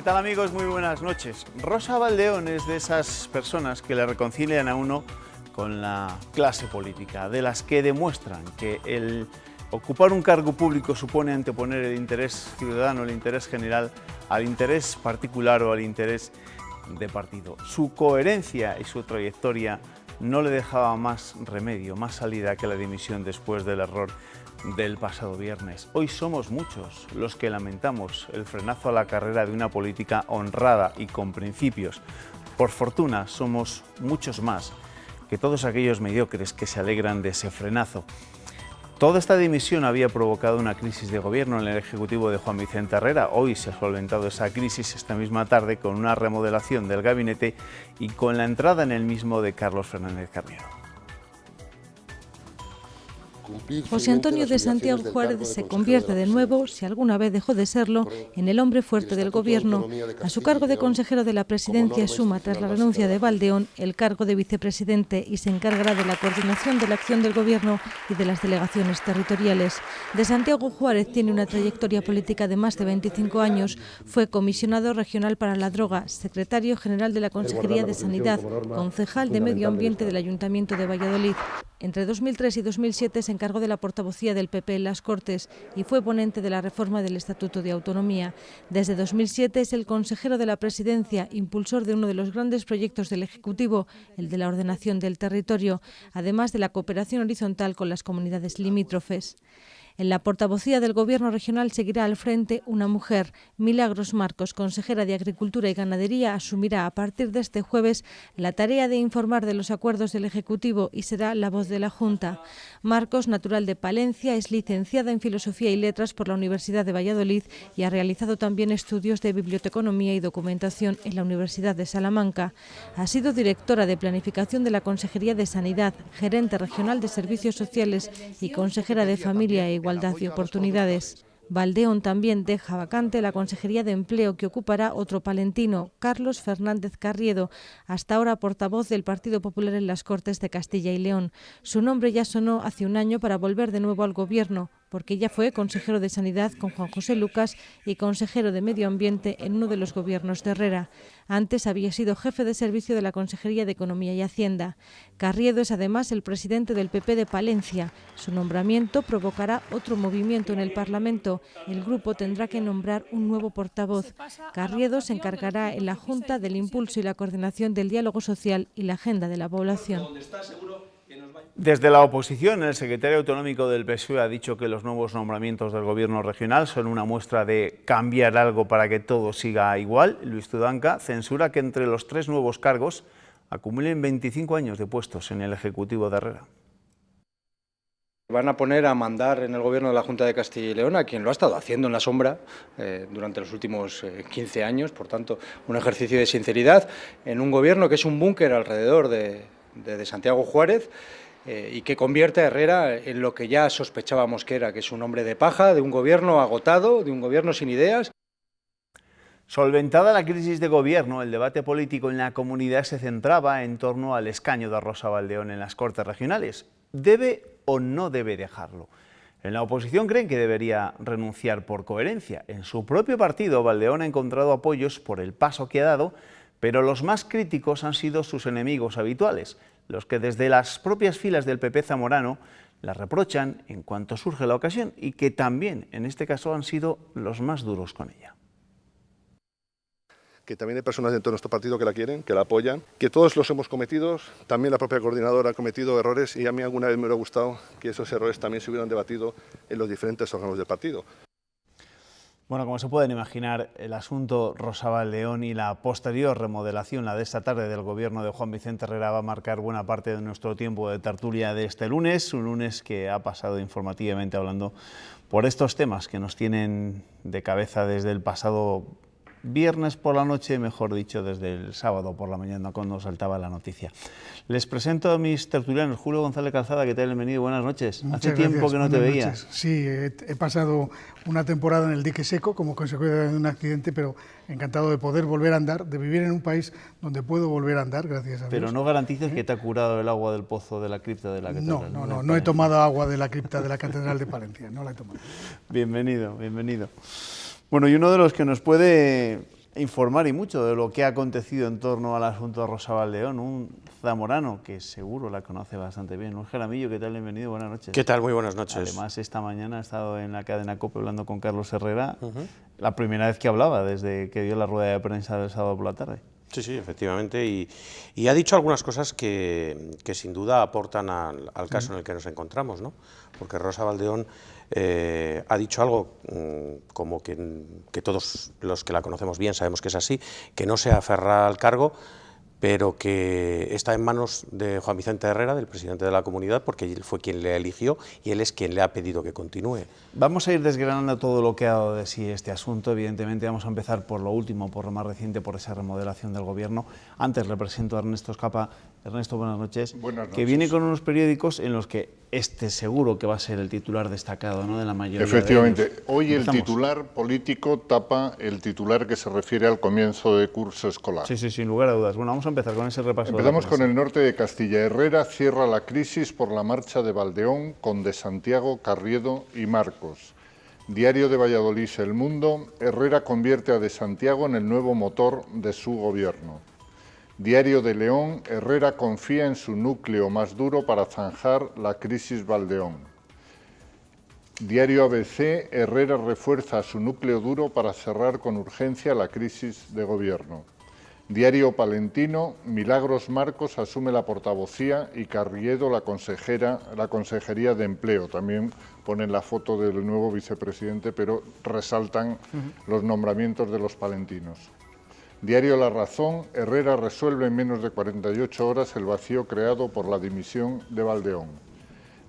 tal amigos? Muy buenas noches. Rosa Baldeón es de esas personas que le reconcilian a uno con la clase política, de las que demuestran que el ocupar un cargo público supone anteponer el interés ciudadano, el interés general, al interés particular o al interés de partido. Su coherencia y su trayectoria no le dejaba más remedio, más salida que la dimisión después del error del pasado viernes. Hoy somos muchos los que lamentamos el frenazo a la carrera de una política honrada y con principios. Por fortuna, somos muchos más que todos aquellos mediocres que se alegran de ese frenazo. Toda esta dimisión había provocado una crisis de gobierno en el Ejecutivo de Juan Vicente Herrera. Hoy se ha solventado esa crisis esta misma tarde con una remodelación del gabinete y con la entrada en el mismo de Carlos Fernández Carriedo. José Antonio de Santiago Juárez se convierte de nuevo, si alguna vez dejó de serlo, en el hombre fuerte del Gobierno. A su cargo de consejero de la Presidencia suma, tras la renuncia de Baldeón, el cargo de vicepresidente y se encargará de la coordinación de la acción del Gobierno y de las delegaciones territoriales. De Santiago Juárez tiene una trayectoria política de más de 25 años. Fue comisionado regional para la droga, secretario general de la Consejería de Sanidad, concejal de Medio Ambiente del Ayuntamiento de Valladolid. Entre 2003 y 2007 se encargó de la portavocía del PP en las Cortes y fue ponente de la reforma del Estatuto de Autonomía. Desde 2007 es el consejero de la Presidencia, impulsor de uno de los grandes proyectos del Ejecutivo, el de la ordenación del territorio, además de la cooperación horizontal con las comunidades limítrofes. En la portavocía del Gobierno regional seguirá al frente una mujer. Milagros Marcos, consejera de Agricultura y Ganadería, asumirá a partir de este jueves la tarea de informar de los acuerdos del Ejecutivo y será la voz de la Junta. Marcos, natural de Palencia, es licenciada en Filosofía y Letras por la Universidad de Valladolid y ha realizado también estudios de Biblioteconomía y Documentación en la Universidad de Salamanca. Ha sido directora de Planificación de la Consejería de Sanidad, gerente regional de Servicios Sociales y consejera de Familia e Igualdad de Oportunidades. Baldeón también deja vacante la Consejería de Empleo que ocupará otro palentino, Carlos Fernández Carriedo, hasta ahora portavoz del Partido Popular en las Cortes de Castilla y León. Su nombre ya sonó hace un año para volver de nuevo al Gobierno, porque ya fue consejero de Sanidad con Juan José Lucas y consejero de Medio Ambiente en uno de los gobiernos de Herrera. Antes había sido jefe de servicio de la Consejería de Economía y Hacienda. Carriedo es además el presidente del PP de Palencia. Su nombramiento provocará otro movimiento en el Parlamento. El grupo tendrá que nombrar un nuevo portavoz. Carriedo se encargará en la Junta del impulso y la coordinación del diálogo social y la agenda de la población. Desde la oposición, el secretario autonómico del PSOE ha dicho que los nuevos nombramientos del Gobierno regional son una muestra de cambiar algo para que todo siga igual. Luis Tudanca censura que entre los 3 nuevos cargos acumulen 25 años de puestos en el Ejecutivo de Herrera. Van a poner a mandar en el Gobierno de la Junta de Castilla y León a quien lo ha estado haciendo en la sombra durante los últimos 15 años. Por tanto, un ejercicio de sinceridad en un Gobierno que es un búnker alrededor de Santiago Juárez, y que convierte a Herrera en lo que ya sospechábamos que era, que es un hombre de paja, de un gobierno agotado, de un gobierno sin ideas. Solventada la crisis de gobierno, el debate político en la comunidad se centraba en torno al escaño de Rosa Baldeón en las Cortes regionales. ¿Debe o no debe dejarlo? En la oposición creen que debería renunciar por coherencia. En su propio partido, Baldeón ha encontrado apoyos por el paso que ha dado, pero los más críticos han sido sus enemigos habituales, los que desde las propias filas del PP zamorano la reprochan en cuanto surge la ocasión y que también, en este caso, han sido los más duros con ella. Que también hay personas dentro de nuestro partido que la quieren, que la apoyan, que todos los hemos cometido, también la propia coordinadora ha cometido errores y a mí alguna vez me hubiera gustado que esos errores también se hubieran debatido en los diferentes órganos del partido. Bueno, como se pueden imaginar, el asunto Rosa Baldeón y la posterior remodelación, la de esta tarde del Gobierno de Juan Vicente Herrera, va a marcar buena parte de nuestro tiempo de tertulia de este lunes, un lunes que ha pasado informativamente hablando por estos temas que nos tienen de cabeza desde el pasado viernes por la noche, mejor dicho, desde el sábado por la mañana, cuando saltaba la noticia. Les presento a mis tertulianos. Julio González Calzada, ¿qué tal? Bienvenido, buenas noches. Muchas Hace tiempo que no te veía. Noches. Sí, he pasado una temporada en el dique seco como consecuencia de un accidente, pero encantado de poder volver a andar, de vivir en un país donde puedo volver a andar, gracias a Dios. Pero no garantices que te ha curado el agua del pozo de la cripta de la catedral. No he tomado agua de la cripta de la Catedral de Palencia, no la he tomado. Bienvenido, bienvenido. Bueno, y uno de los que nos puede informar y mucho de lo que ha acontecido en torno al asunto de Rosa Baldeón, un zamorano que seguro la conoce bastante bien. Luis Jaramillo, ¿qué tal? Bienvenido, buenas noches. ¿Qué tal? Muy buenas noches. Además, esta mañana ha estado en la cadena COPE hablando con Carlos Herrera, la primera vez que hablaba desde que dio la rueda de prensa del sábado por la tarde. Sí, sí, efectivamente, y ha dicho algunas cosas que sin duda aportan al caso en el que nos encontramos, ¿no? Porque Rosa Baldeón ha dicho algo como que todos los que la conocemos bien sabemos que es así, que no se aferra al cargo, pero que está en manos de Juan Vicente Herrera, del presidente de la comunidad, porque él fue quien le eligió y él es quien le ha pedido que continúe. Vamos a ir desgranando todo lo que ha dado de sí este asunto. Evidentemente vamos a empezar por lo último, por lo más reciente, por esa remodelación del gobierno. Antes le presento a Ernesto Escapa. Ernesto, buenas noches. Buenas noches. Que viene con unos periódicos en los que seguro que va a ser el titular destacado, ¿no?, de la mayoría. Efectivamente. De ellos. Hoy Empezamos. el titular político tapa el titular que se refiere al comienzo de curso escolar. Sí, sin lugar a dudas. Bueno, vamos a empezar con ese repaso. Empezamos con el norte de Castilla. Herrera cierra la crisis por la marcha de Baldeón con de Santiago, Carriedo y Marcos. Diario de Valladolid, El Mundo. Herrera convierte a de Santiago en el nuevo motor de su gobierno. Diario de León. Herrera confía en su núcleo más duro para zanjar la crisis Baldeón. Diario ABC. Herrera refuerza a su núcleo duro para cerrar con urgencia la crisis de gobierno. Diario Palentino. Milagros Marcos asume la portavocía y Carriedo la consejería de empleo. También ponen la foto del nuevo vicepresidente, pero resaltan los nombramientos de los palentinos. Diario La Razón. Herrera resuelve en menos de 48 horas el vacío creado por la dimisión de Baldeón.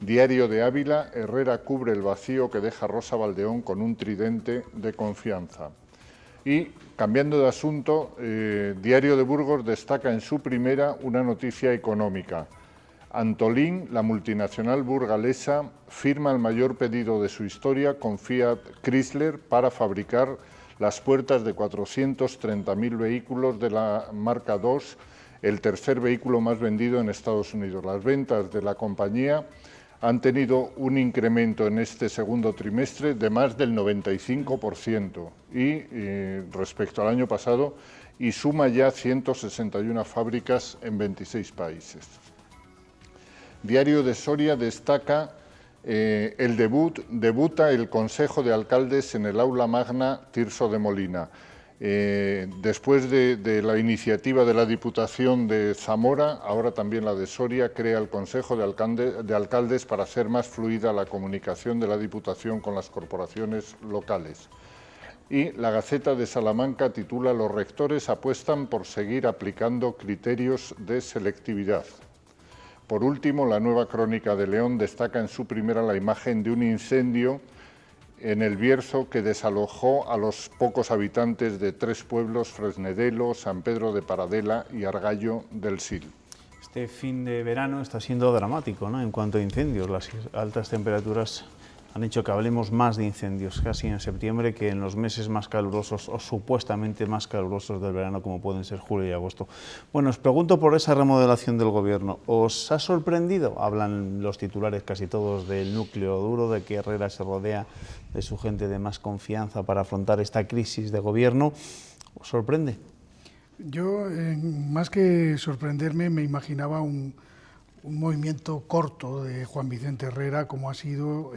Diario de Ávila. Herrera cubre el vacío que deja Rosa Baldeón con un tridente de confianza. Y, cambiando de asunto, Diario de Burgos destaca en su primera una noticia económica. Antolín, la multinacional burgalesa, firma el mayor pedido de su historia con Fiat Chrysler para fabricar las puertas de 430.000 vehículos de la marca 2, el tercer vehículo más vendido en Estados Unidos. Las ventas de la compañía han tenido un incremento en este segundo trimestre de más del 95% respecto al año pasado, y suma ya 161 fábricas en 26 países. Diario de Soria destaca debuta el Consejo de Alcaldes en el aula magna Tirso de Molina. Después de la iniciativa de la Diputación de Zamora, ahora también la de Soria crea el Consejo de Alcaldes para hacer más fluida la comunicación de la Diputación con las corporaciones locales. Y la Gaceta de Salamanca titula «Los rectores apuestan por seguir aplicando criterios de selectividad». Por último, la Nueva Crónica de León destaca en su primera la imagen de un incendio en el Bierzo que desalojó a los pocos habitantes de 3 pueblos, Fresnedelo, San Pedro de Paradela y Argallo del Sil. Este fin de verano está siendo dramático, ¿no?, en cuanto a incendios. Las altas temperaturas han hecho que hablemos más de incendios casi en septiembre que en los meses más calurosos o supuestamente más calurosos del verano, como pueden ser julio y agosto. Bueno, os pregunto por esa remodelación del gobierno. ¿Os ha sorprendido? Hablan los titulares casi todos del núcleo duro, de que Herrera se rodea de su gente de más confianza para afrontar esta crisis de gobierno. ¿Os sorprende? Yo, más que sorprenderme, me imaginaba un movimiento corto de Juan Vicente Herrera, como ha sido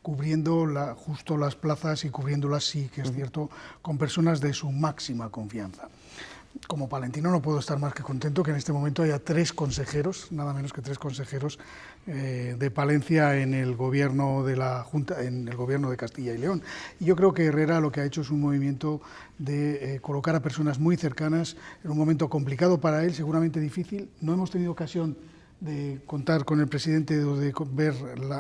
cubriendo justo las plazas y cubriéndolas, sí que es cierto, con personas de su máxima confianza. Como palentino no puedo estar más que contento que en este momento haya 3 consejeros, nada menos que 3 consejeros de Palencia en el gobierno de la Junta, en el gobierno de Castilla y León. Y yo creo que Herrera lo que ha hecho es un movimiento de colocar a personas muy cercanas en un momento complicado para él, seguramente difícil. No hemos tenido ocasión de contar con el presidente o de ver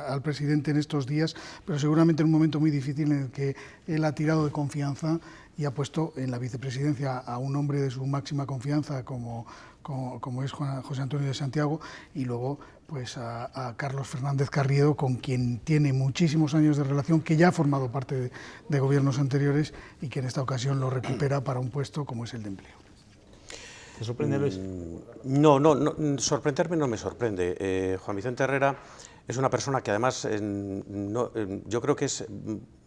al presidente en estos días, pero seguramente en un momento muy difícil en el que él ha tirado de confianza y ha puesto en la vicepresidencia a un hombre de su máxima confianza como es José Antonio de Santiago, y luego pues a Carlos Fernández Carriedo, con quien tiene muchísimos años de relación, que ya ha formado parte de gobiernos anteriores y que en esta ocasión lo recupera para un puesto como es el de empleo. ¿Te sorprende, Luis? No, sorprenderme no me sorprende. Juan Vicente Herrera es una persona que además yo creo que es,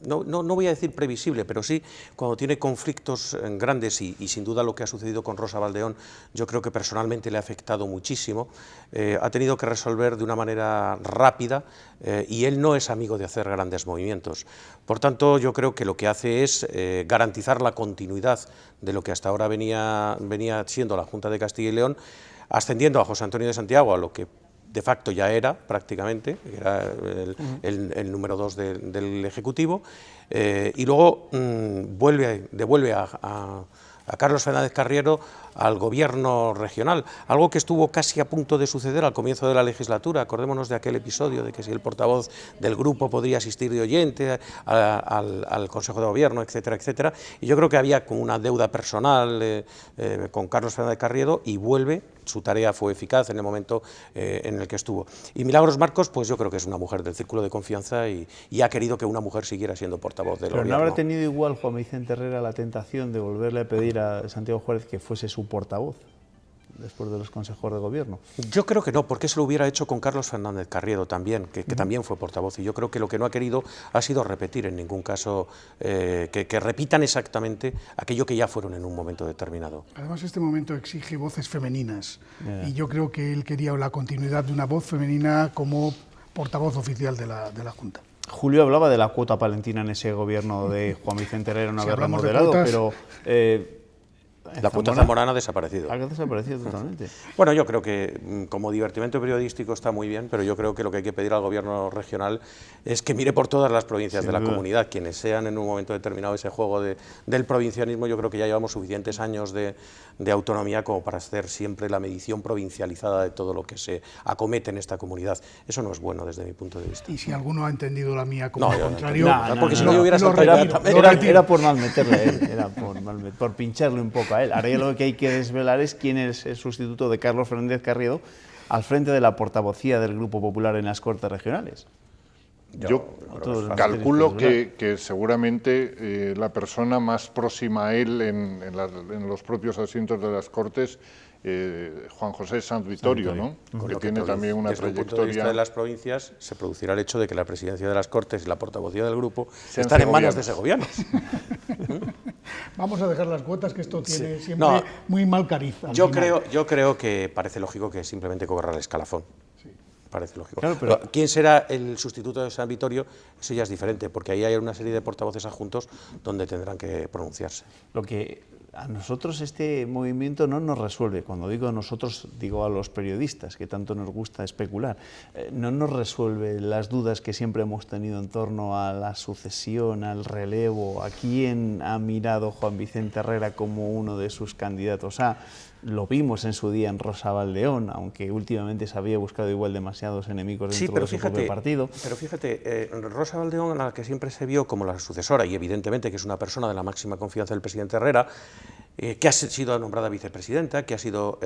no voy a decir previsible, pero sí cuando tiene conflictos grandes y sin duda lo que ha sucedido con Rosa Baldeón, yo creo que personalmente le ha afectado muchísimo, ha tenido que resolver de una manera rápida y él no es amigo de hacer grandes movimientos. Por tanto, yo creo que lo que hace es garantizar la continuidad de lo que hasta ahora venía siendo la Junta de Castilla y León, ascendiendo a José Antonio de Santiago a lo que de facto ya era prácticamente, era el número 2 del Ejecutivo, y luego devuelve a Carlos Fernández Carriero al gobierno regional, algo que estuvo casi a punto de suceder al comienzo de la legislatura. Acordémonos de aquel episodio de que si el portavoz del grupo podría asistir de oyente al Consejo de Gobierno, etcétera, etcétera, y yo creo que había como una deuda personal con Carlos Fernández Carriero y vuelve. Su tarea fue eficaz en el momento en el que estuvo. Y Milagros Marcos, pues yo creo que es una mujer del círculo de confianza y ha querido que una mujer siguiera siendo portavoz del gobierno. ¿Pero no habrá tenido igual Juan Vicente Herrera la tentación de volverle a pedir a Santiago Juárez que fuese su portavoz después de los consejos de gobierno? Yo creo que no, porque se lo hubiera hecho con Carlos Fernández Carriero también, que también fue portavoz, y yo creo que lo que no ha querido ha sido repetir en ningún caso, que repitan exactamente aquello que ya fueron en un momento determinado. Además, este momento exige voces femeninas, y yo creo que él quería la continuidad de una voz femenina como portavoz oficial de la Junta. Julio hablaba de la cuota palentina en ese gobierno de Juan Vicente Herrera, no haberla moderado, pero... La cuota zamorana ha desaparecido. Ha desaparecido totalmente. Bueno, yo creo que como divertimento periodístico está muy bien, pero yo creo que lo que hay que pedir al gobierno regional es que mire por todas las provincias de la comunidad, quienes sean en un momento determinado ese juego del provincianismo. Yo creo que ya llevamos suficientes años de autonomía como para hacer siempre la medición provincializada de todo lo que se acomete en esta comunidad. Eso no es bueno desde mi punto de vista. Y si alguno ha entendido la mía como contrario... porque si no yo hubiera era por mal meterle a él, era por pincharle un poco a él. Ahora ya lo que hay que desvelar es quién es el sustituto de Carlos Fernández Carriero al frente de la portavocía del Grupo Popular en las Cortes Regionales. Yo calculo que seguramente la persona más próxima a él en los propios asientos de las Cortes, Juan José Sanz Vittorio, ¿no? Que tiene también una trayectoria. Desde el punto de vista de las provincias se producirá el hecho de que la presidencia de las Cortes y la portavocía del grupo están en manos de segovianos. Vamos a dejar las cuotas, que esto tiene siempre muy mal cariz. Yo creo que parece lógico que simplemente cobra el escalafón. Parece lógico. Claro, pero ¿quién será el sustituto de San Vittorio? Eso ya es diferente, porque ahí hay una serie de portavoces adjuntos donde tendrán que pronunciarse. Lo que a nosotros este movimiento no nos resuelve, cuando digo a nosotros, digo a los periodistas, que tanto nos gusta especular, no nos resuelve las dudas que siempre hemos tenido en torno a la sucesión, al relevo, a quién ha mirado Juan Vicente Herrera como uno de sus candidatos a... Lo vimos en su día en Rosa Baldeón, aunque últimamente se había buscado igual demasiados enemigos dentro de su propio partido. Pero fíjate, Rosa Baldeón, a la que siempre se vio como la sucesora, y evidentemente que es una persona de la máxima confianza del presidente Herrera, que ha sido nombrada vicepresidenta, que ha sido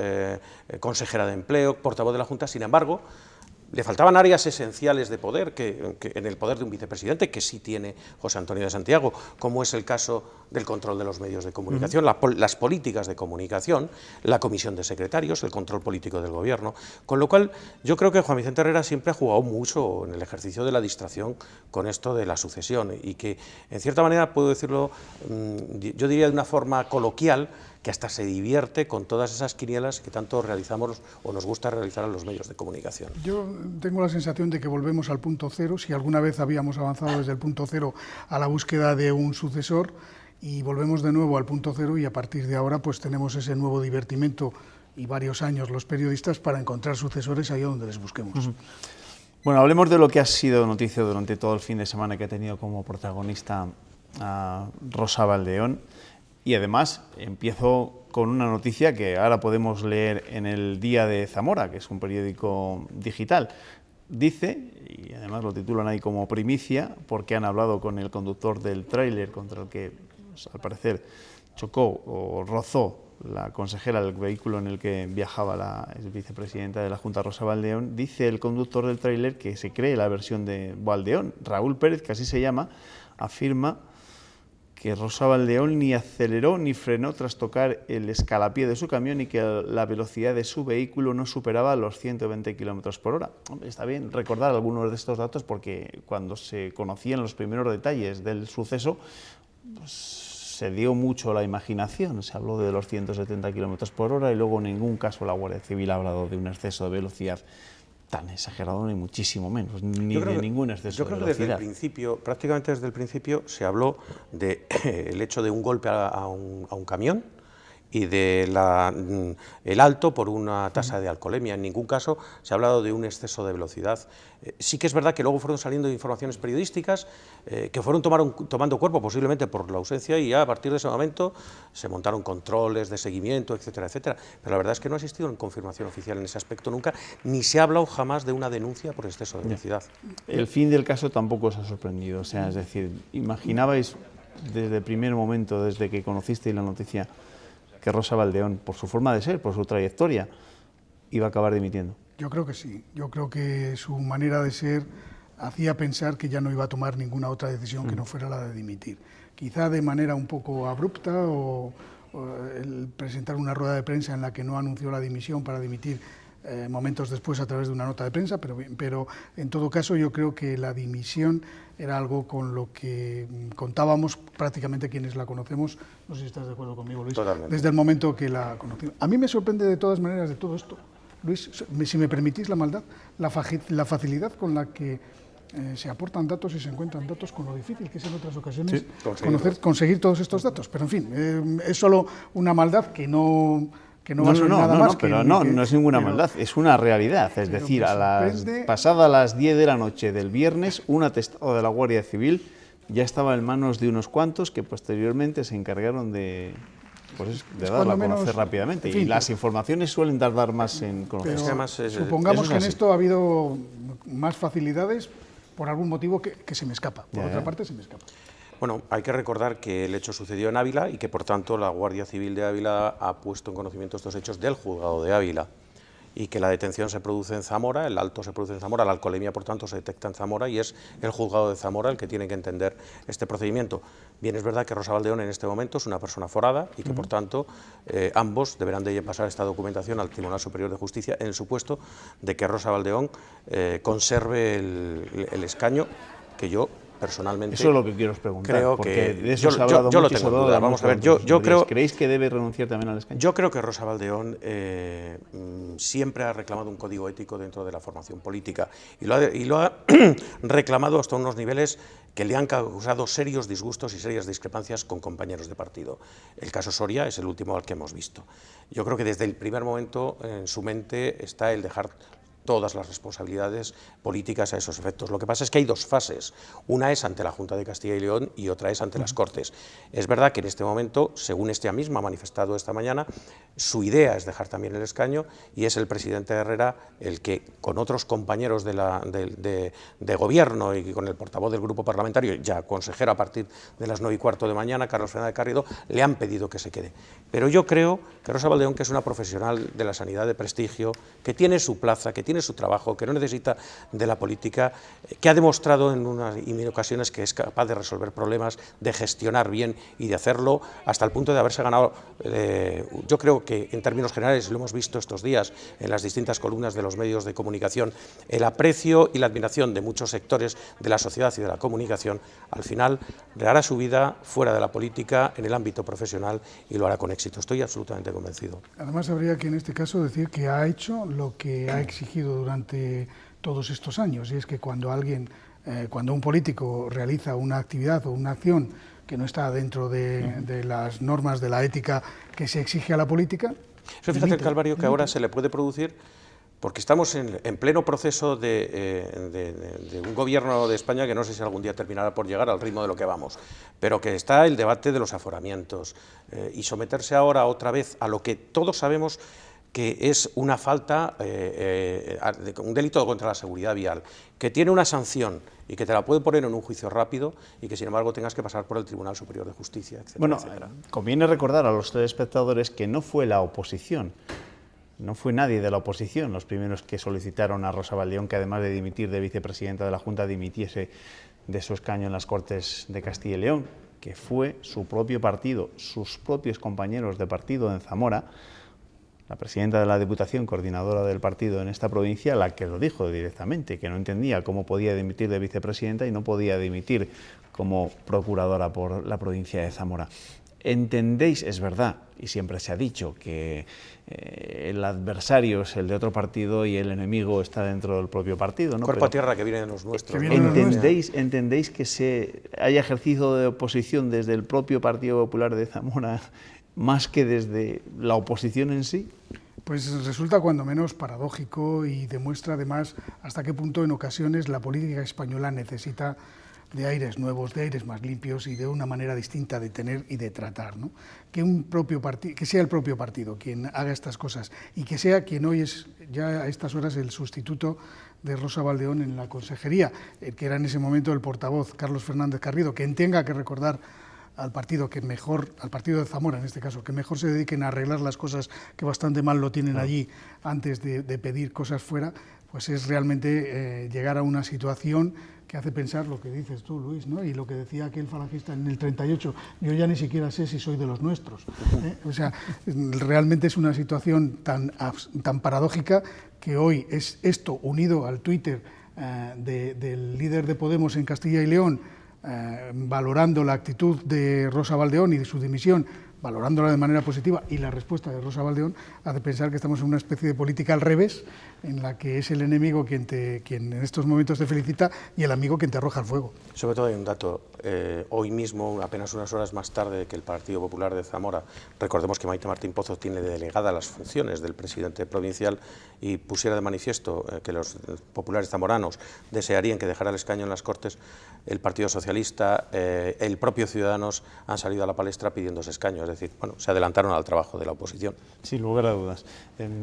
consejera de empleo, portavoz de la Junta, sin embargo, le faltaban áreas esenciales de poder que en el poder de un vicepresidente, que sí tiene José Antonio de Santiago, como es el caso del control de los medios de comunicación, las políticas de comunicación, la comisión de secretarios, el control político del gobierno. Con lo cual, yo creo que Juan Vicente Herrera siempre ha jugado mucho en el ejercicio de la distracción con esto de la sucesión y que, en cierta manera, puedo decirlo, yo diría de una forma coloquial, que hasta se divierte con todas esas quinielas que tanto realizamos o nos gusta realizar a los medios de comunicación. Yo tengo la sensación de que volvemos al punto cero, si alguna vez habíamos avanzado desde el punto cero a la búsqueda de un sucesor, y volvemos de nuevo al punto cero, y a partir de ahora pues tenemos ese nuevo divertimento y varios años los periodistas para encontrar sucesores allá donde les busquemos. Bueno, hablemos de lo que ha sido noticia durante todo el fin de semana, que ha tenido como protagonista a Rosa Baldeón. Y además empiezo con una noticia que ahora podemos leer en El Día de Zamora, que es un periódico digital. Dice, y además lo titulan ahí como primicia, porque han hablado con el conductor del tráiler contra el que, pues, al parecer, chocó o rozó la consejera del vehículo en el que viajaba la vicepresidenta de la Junta, Rosa Baldeón. Dice el conductor del tráiler que se cree la versión de Baldeón. Raúl Pérez, que así se llama, afirma que Rosa Valdeón ni aceleró ni frenó tras tocar el escalapié de su camión y que la velocidad de su vehículo no superaba los 120 km por hora. Está bien recordar algunos de estos datos porque cuando se conocían los primeros detalles del suceso, pues, se dio mucho la imaginación. Se habló de los 170 km por hora y luego en ningún caso la Guardia Civil ha hablado de un exceso de velocidad tan exagerado, ni muchísimo menos, ni de ningún exceso de velocidad. Yo creo que desde el principio, prácticamente desde el principio, se habló del hecho de un golpe a un camión y de el alto por una tasa de alcoholemia. En ningún caso se ha hablado de un exceso de velocidad. Sí que es verdad que luego fueron saliendo informaciones periodísticas que fueron tomando cuerpo, posiblemente por la ausencia, y ya a partir de ese momento se montaron controles de seguimiento, etcétera, etcétera. Pero la verdad es que no ha existido una confirmación oficial en ese aspecto nunca, ni se ha hablado jamás de una denuncia por exceso de velocidad. El fin del caso tampoco os ha sorprendido, o sea, es decir, ¿imaginabais desde el primer momento, desde que conocisteis la noticia, que Rosa Valdeón, por su forma de ser, por su trayectoria, iba a acabar dimitiendo? Yo creo que sí. Yo creo que su manera de ser hacía pensar que ya no iba a tomar ninguna otra decisión que no fuera la de dimitir. Quizá de manera un poco abrupta o el presentar una rueda de prensa en la que no anunció la dimisión para dimitir momentos después a través de una nota de prensa, pero en todo caso yo creo que la dimisión era algo con lo que contábamos prácticamente quienes la conocemos. No sé si estás de acuerdo conmigo, Luis. Totalmente. Desde el momento que la conocimos. A mí me sorprende de todas maneras de todo esto, Luis, si me permitís la maldad, la facilidad con la que se aportan datos y se encuentran datos, con lo difícil que es en otras ocasiones conseguir todos estos datos. Pero en fin, es solo una maldad que no va a ser nada más. Pero no es ninguna maldad, es una realidad. Es decir, pasada las 10 de la noche del viernes, un atestado de la Guardia Civil ya estaba en manos de unos cuantos que posteriormente se encargaron de darla a conocer rápidamente. Y las informaciones suelen tardar más en conocerse. Supongamos que en esto ha habido más facilidades por algún motivo que se me escapa. Por otra parte, se me escapa. Bueno, hay que recordar que el hecho sucedió en Ávila y que, por tanto, la Guardia Civil de Ávila ha puesto en conocimiento estos hechos del juzgado de Ávila y que la detención se produce en Zamora, el alto se produce en Zamora, la alcoholemia, por tanto, se detecta en Zamora y es el juzgado de Zamora el que tiene que entender este procedimiento. Bien, es verdad que Rosa Valdeón en este momento es una persona forada y que, por tanto, ambos deberán de pasar esta documentación al Tribunal Superior de Justicia en el supuesto de que Rosa Valdeón conserve el escaño que yo personalmente. Eso es lo que quiero os preguntar, creo porque que de eso se ha hablado yo mucho. Lo tengo en duda. Vamos a ver, yo creo. ¿Creéis que debe renunciar también al escaño? Yo creo que Rosa Valdeón siempre ha reclamado un código ético dentro de la formación política y lo ha reclamado hasta unos niveles que le han causado serios disgustos y serias discrepancias con compañeros de partido. El caso Soria es el último al que hemos visto. Yo creo que desde el primer momento en su mente está el dejar todas las responsabilidades políticas a esos efectos. Lo que pasa es que hay dos fases. Una es ante la Junta de Castilla y León y otra es ante las Cortes. Es verdad que en este momento, según ella misma ha manifestado esta mañana, su idea es dejar también el escaño y es el presidente Herrera el que, con otros compañeros de gobierno y con el portavoz del grupo parlamentario, ya consejero a partir de las 9:15 de mañana, Carlos Fernández Carriedo, le han pedido que se quede. Pero yo creo que Rosa Valdeón, que es una profesional de la sanidad de prestigio, que tiene su plaza, que tiene su trabajo, que no necesita de la política, que ha demostrado en ocasiones que es capaz de resolver problemas, de gestionar bien y de hacerlo hasta el punto de haberse ganado, yo creo que en términos generales, lo hemos visto estos días en las distintas columnas de los medios de comunicación, el aprecio y la admiración de muchos sectores de la sociedad y de la comunicación. Al final hará su vida fuera de la política, en el ámbito profesional, y lo hará con éxito. Estoy absolutamente convencido. Además, habría que en este caso decir que ha hecho lo que ha exigido durante todos estos años, y es que cuando un político realiza una actividad o una acción que no está dentro de las normas de la ética que se exige a la política. Fíjate el calvario que ahora se le puede producir, porque estamos en pleno proceso de un gobierno de España que no sé si algún día terminará por llegar al ritmo de lo que vamos, pero que está el debate de los aforamientos, y someterse ahora otra vez a lo que todos sabemos que es una falta, un delito contra la seguridad vial, que tiene una sanción y que te la puede poner en un juicio rápido y que sin embargo tengas que pasar por el Tribunal Superior de Justicia, etcétera, bueno, etcétera. Conviene recordar a los telespectadores que no fue la oposición, no fue nadie de la oposición los primeros que solicitaron a Rosa Valdeón que, además de dimitir de vicepresidenta de la Junta, dimitiese de su escaño en las Cortes de Castilla y León. que fue su propio partido, sus propios compañeros de partido en Zamora, la presidenta de la Diputación, coordinadora del partido en esta provincia, la que lo dijo directamente, que no entendía cómo podía dimitir de vicepresidenta y no podía dimitir como procuradora por la provincia de Zamora. ¿Entendéis? Es verdad, y siempre se ha dicho, que el adversario es el de otro partido y el enemigo está dentro del propio partido, ¿no? Cuerpo a tierra que viene de los nuestros. ¿Entendéis que se haya ejercicio de oposición desde el propio Partido Popular de Zamora más que desde la oposición en sí? Pues resulta cuando menos paradójico y demuestra además hasta qué punto en ocasiones la política española necesita de aires nuevos, de aires más limpios y de una manera distinta de tener y de tratar, ¿no? Que sea el propio partido quien haga estas cosas y que sea quien hoy es ya a estas horas el sustituto de Rosa Baldeón en la consejería, que era en ese momento el portavoz, Carlos Fernández Carrido, quien tenga que recordar al partido al partido de Zamora en este caso, que mejor se dediquen a arreglar las cosas que bastante mal lo tienen allí antes de pedir cosas fuera, pues es realmente llegar a una situación que hace pensar lo que dices tú, Luis, ¿no? Y lo que decía aquel falangista en el 38, yo ya ni siquiera sé si soy de los nuestros. O sea, realmente es una situación tan paradójica que hoy es esto unido al Twitter del líder de Podemos en Castilla y León, valorando la actitud de Rosa Baldeón y de su dimisión, valorándola de manera positiva, y la respuesta de Rosa Baldeón hace pensar que estamos en una especie de política al revés, en la que es el enemigo quien en estos momentos te felicita y el amigo quien te arroja al fuego. Sobre todo hay un dato, hoy mismo, apenas unas horas más tarde que el Partido Popular de Zamora, recordemos que Maite Martín Pozo tiene delegada las funciones del presidente provincial y pusiera de manifiesto que los populares zamoranos desearían que dejara el escaño en las Cortes, el Partido Socialista, el propio Ciudadanos han salido a la palestra pidiendo ese escaño, es decir, bueno, se adelantaron al trabajo de la oposición. Sin lugar a dudas.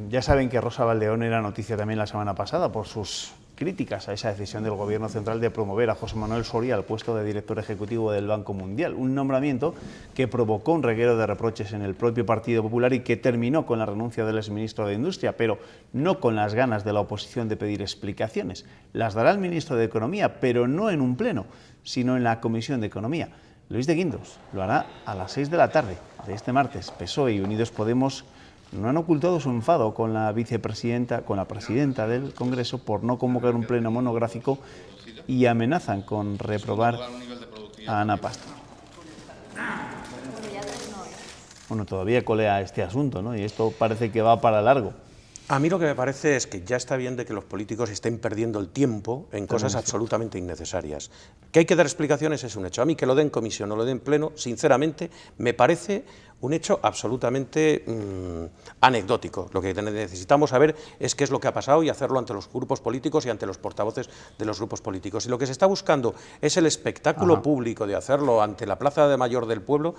Ya saben que Rosa Baldeón era noticia también la semana pasada por sus críticas a esa decisión del Gobierno central de promover a José Manuel Soria al puesto de director ejecutivo del Banco Mundial, un nombramiento que provocó un reguero de reproches en el propio Partido Popular y que terminó con la renuncia del exministro de Industria, pero no con las ganas de la oposición de pedir explicaciones. Las dará el ministro de Economía, pero no en un pleno, sino en la Comisión de Economía. Luis de Guindos lo hará a las 6 de la tarde de este martes. PSOE y Unidos Podemos no han ocultado su enfado con la vicepresidenta, con la presidenta del Congreso por no convocar un pleno monográfico y amenazan con reprobar a Ana Pastor. Bueno, todavía colea este asunto, ¿no? Y esto parece que va para largo. A mí lo que me parece es que ya está bien de que los políticos estén perdiendo el tiempo en cosas absolutamente innecesarias. Que hay que dar explicaciones es un hecho. A mí que lo den en comisión o lo den en pleno, sinceramente, me parece un hecho absolutamente anecdótico. Lo que necesitamos saber es qué es lo que ha pasado y hacerlo ante los grupos políticos y ante los portavoces de los grupos políticos. Y lo que se está buscando es el espectáculo público de hacerlo ante la Plaza de Mayor del pueblo,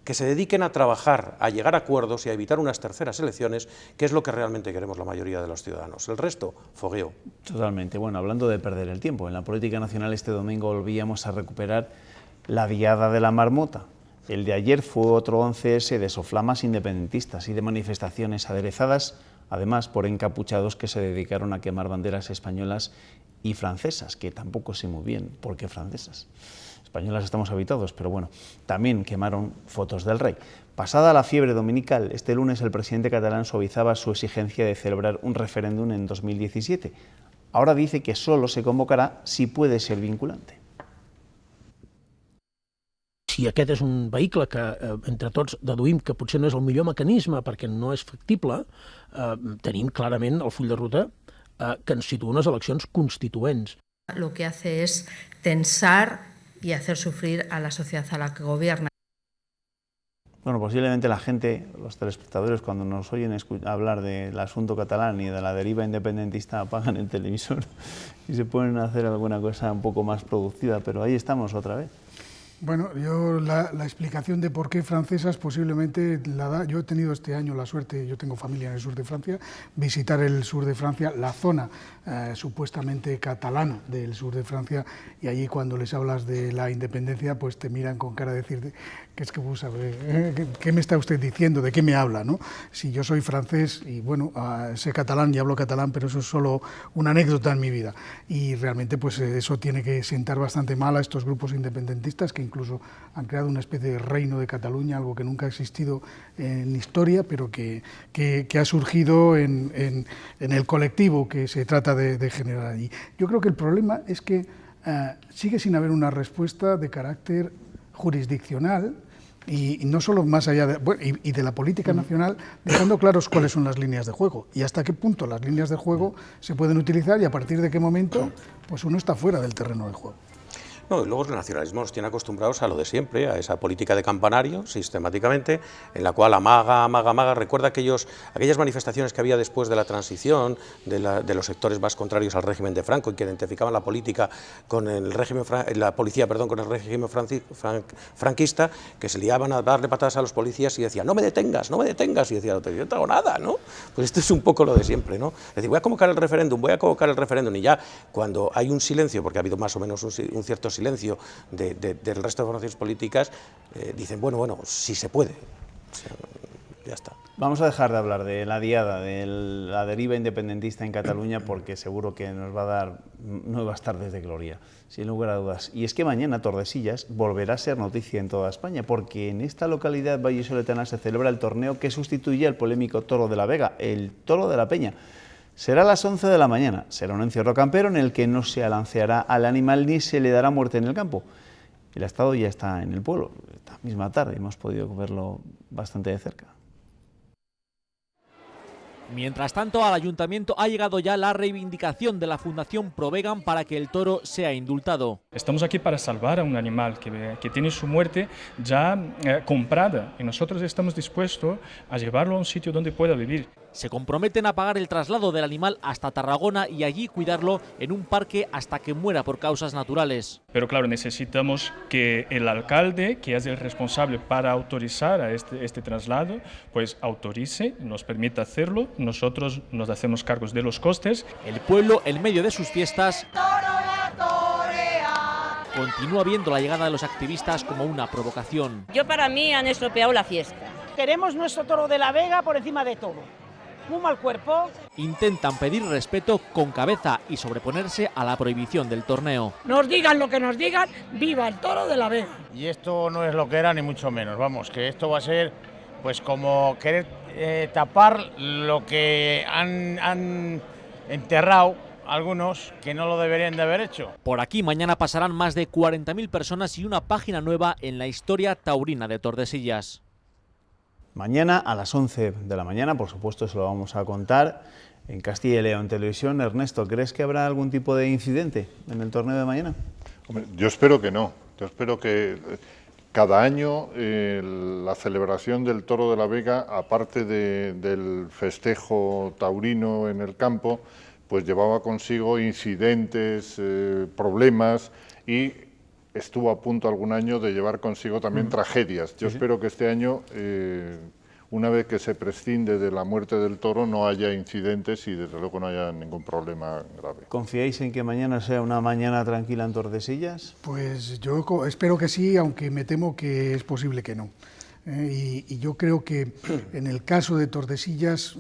que se dediquen a trabajar, a llegar a acuerdos y a evitar unas terceras elecciones, que es lo que realmente queremos la mayoría de los ciudadanos. El resto, fogueo. Totalmente. Bueno, hablando de perder el tiempo, en la política nacional este domingo volvíamos a recuperar la diada de la marmota. El de ayer fue otro 11S de soflamas independentistas y de manifestaciones aderezadas, además por encapuchados que se dedicaron a quemar banderas españolas y francesas, que tampoco sé muy bien por qué francesas. Españolas estamos habituados, pero bueno, también quemaron fotos del rey. Pasada la fiebre dominical, este lunes el presidente catalán suavizaba su exigencia de celebrar un referéndum en 2017. Ahora dice que solo se convocará si puede ser vinculante. Si aquest és un vehicle que entre tots deduïm que potser no és el millor mecanisme perquè no és factible, tenim clarament el full de ruta que ens situa unes eleccions constituents. Lo que hace es tensar y hacer sufrir a la sociedad a la que gobierna. Bueno, posiblemente la gente, los telespectadores, cuando nos oyen hablar del asunto catalán y de la deriva independentista, apagan el televisor y se ponen a hacer alguna cosa un poco más productiva, pero ahí estamos otra vez. Bueno, yo la explicación de por qué francesas posiblemente la da. Yo he tenido este año la suerte, yo tengo familia en el sur de Francia, visitar el sur de Francia, la zona supuestamente catalana del sur de Francia, y allí cuando les hablas de la independencia, pues te miran con cara de decirte, ¿qué es que vos sabés? ¿Qué me está usted diciendo? ¿De qué me habla? ¿No? Si yo soy francés y bueno, sé catalán y hablo catalán, pero eso es solo una anécdota en mi vida. Y realmente pues eso tiene que sentar bastante mal a estos grupos independentistas que incluso han creado una especie de reino de Cataluña, algo que nunca ha existido en historia, pero que ha surgido en el colectivo que se trata de generar allí. Yo creo que el problema es que sigue sin haber una respuesta de carácter jurisdiccional, y no solo más allá de la política nacional, dejando claros cuáles son las líneas de juego y hasta qué punto las líneas de juego se pueden utilizar y a partir de qué momento pues uno está fuera del terreno de juego. No, y luego el nacionalismo nos tiene acostumbrados a lo de siempre, a esa política de campanario, sistemáticamente, en la cual amaga. Recuerda aquellas manifestaciones que había después de la transición, de los sectores más contrarios al régimen de Franco, y que identificaban la política con el régimen, la policía, perdón, con el régimen franquista, que se liaban a darle patadas a los policías y decían, no me detengas, y decía, no te hago nada, ¿no? Pues esto es un poco lo de siempre, ¿no? Es decir, voy a convocar el referéndum, y ya cuando hay un silencio, porque ha habido más o menos un cierto silencio del resto de formaciones políticas, dicen, bueno, sí se puede. O sea, ya está. Vamos a dejar de hablar de la diada, de la deriva independentista en Cataluña, porque seguro que nos va a dar nuevas tardes de gloria, sin lugar a dudas. Y es que mañana Tordesillas volverá a ser noticia en toda España, porque en esta localidad vallisoletana se celebra el torneo que sustituye al polémico Toro de la Vega, el Toro de la Peña. Será a las 11 de la mañana, será un encierro campero en el que no se alanceará al animal ni se le dará muerte en el campo. El Estado ya está en el pueblo, esta misma tarde hemos podido verlo bastante de cerca. Mientras tanto, al Ayuntamiento ha llegado ya la reivindicación de la Fundación Provegan para que el toro sea indultado. Estamos aquí para salvar a un animal que tiene su muerte ya comprada y nosotros estamos dispuestos a llevarlo a un sitio donde pueda vivir. Se comprometen a pagar el traslado del animal hasta Tarragona y allí cuidarlo en un parque hasta que muera por causas naturales. Pero claro, necesitamos que el alcalde, que es el responsable para autorizar a este traslado, pues autorice, nos permita hacerlo, nosotros nos hacemos cargos de los costes. El pueblo, en medio de sus fiestas, continúa viendo la llegada de los activistas como una provocación. Para mí han estropeado la fiesta. Queremos nuestro Toro de la Vega por encima de todo. Muy mal cuerpo. Intentan pedir respeto con cabeza y sobreponerse a la prohibición del torneo. Nos digan lo que nos digan, ¡viva el Toro de la Vega! Y esto no es lo que era ni mucho menos, vamos, que esto va a ser pues como querer tapar lo que han enterrado algunos que no lo deberían de haber hecho. Por aquí mañana pasarán más de 40.000 personas y una página nueva en la historia taurina de Tordesillas. Mañana a las 11 de la mañana, por supuesto, se lo vamos a contar en Castilla y León Televisión. Ernesto, ¿crees que habrá algún tipo de incidente en el torneo de mañana? Hombre, yo espero que no. Yo espero que cada año la celebración del Toro de la Vega, aparte del festejo taurino en el campo, pues llevaba consigo incidentes, problemas y estuvo a punto algún año de llevar consigo también tragedias. Yo espero que este año, una vez que se prescinde de la muerte del toro, no haya incidentes y desde luego no haya ningún problema grave. ¿Confiáis en que mañana sea una mañana tranquila en Tordesillas? Pues yo espero que sí, aunque me temo que es posible que no. Y yo creo que en el caso de Tordesillas,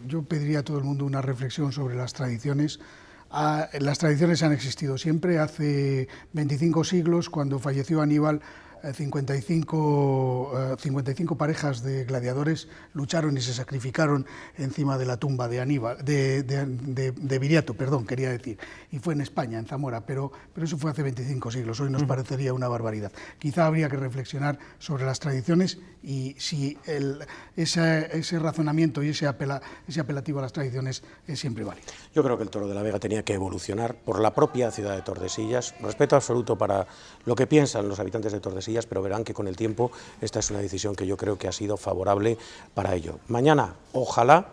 yo pediría a todo el mundo una reflexión sobre las tradiciones. Las tradiciones han existido siempre. Hace 25 siglos, cuando falleció Aníbal, 55 parejas de gladiadores lucharon y se sacrificaron encima de la tumba de Aníbal, de Viriato, perdón, quería decir, y fue en España, en Zamora, pero eso fue hace 25 siglos, hoy nos parecería una barbaridad. Quizá habría que reflexionar sobre las tradiciones y si ese razonamiento y ese apelativo a las tradiciones es siempre válido. Yo creo que el Toro de la Vega tenía que evolucionar por la propia ciudad de Tordesillas, respeto absoluto para lo que piensan los habitantes de Tordesillas, pero verán que con el tiempo esta es una decisión que yo creo que ha sido favorable para ello. Mañana, ojalá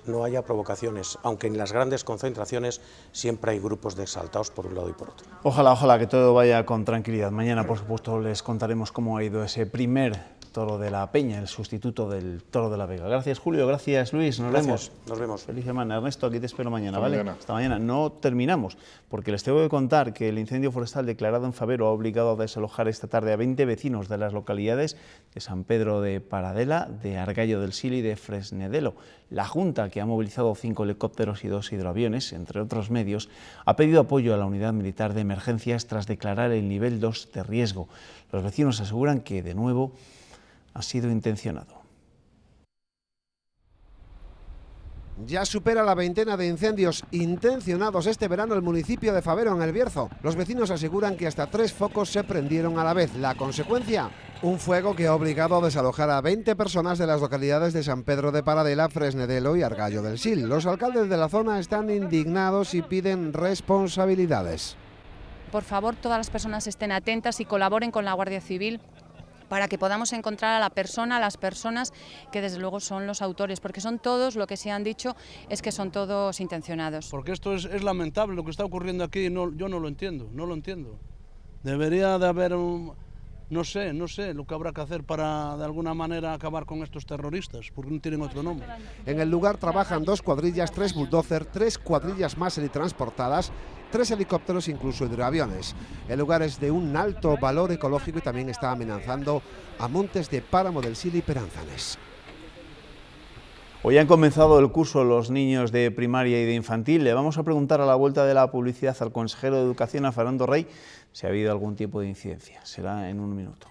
no haya provocaciones, aunque en las grandes concentraciones siempre hay grupos de exaltados por un lado y por otro. Ojalá que todo vaya con tranquilidad. Mañana, por supuesto, les contaremos cómo ha ido ese primer toro de la Peña, el sustituto del toro de la Vega. Gracias, Julio, gracias, Luis, nos vemos. Nos vemos. Feliz semana. Ernesto, aquí te espero mañana, Hasta ¿vale? mañana. Hasta mañana. No terminamos, porque les tengo que contar que el incendio forestal declarado en Favero ha obligado a desalojar esta tarde a 20 vecinos de las localidades de San Pedro de Paradela, de Argallo del Sil y de Fresnedelo. La Junta, que ha movilizado 5 helicópteros y 2 hidroaviones, entre otros medios, ha pedido apoyo a la unidad militar de emergencias tras declarar el nivel 2 de riesgo. Los vecinos aseguran que, de nuevo, ha sido intencionado. Ya supera la veintena de incendios intencionados este verano el municipio de Favero, en el Bierzo. Los vecinos aseguran que hasta 3 focos se prendieron a la vez. La consecuencia, un fuego que ha obligado a desalojar a 20 personas de las localidades de San Pedro de Paradela, Fresnedelo y Argallo del Sil. Los alcaldes de la zona están indignados y piden responsabilidades. Por favor, todas las personas estén atentas y colaboren con la Guardia Civil para que podamos encontrar a la persona, a las personas que desde luego son los autores, porque son todos, lo que se han dicho es que son todos intencionados. Porque esto es lamentable lo que está ocurriendo aquí, yo no lo entiendo, Debería de haber no sé lo que habrá que hacer para de alguna manera acabar con estos terroristas, porque no tienen otro nombre. En el lugar trabajan 2 cuadrillas, 3 bulldozers, 3 cuadrillas más helitransportadas, 3 helicópteros, incluso hidroaviones. El lugar es de un alto valor ecológico y también está amenazando a montes de Páramo del Sil y Peránzanes. Hoy han comenzado el curso los niños de primaria y de infantil. Le vamos a preguntar a la vuelta de la publicidad al consejero de Educación, a Fernando Rey, si ha habido algún tipo de incidencia. Será en un minuto.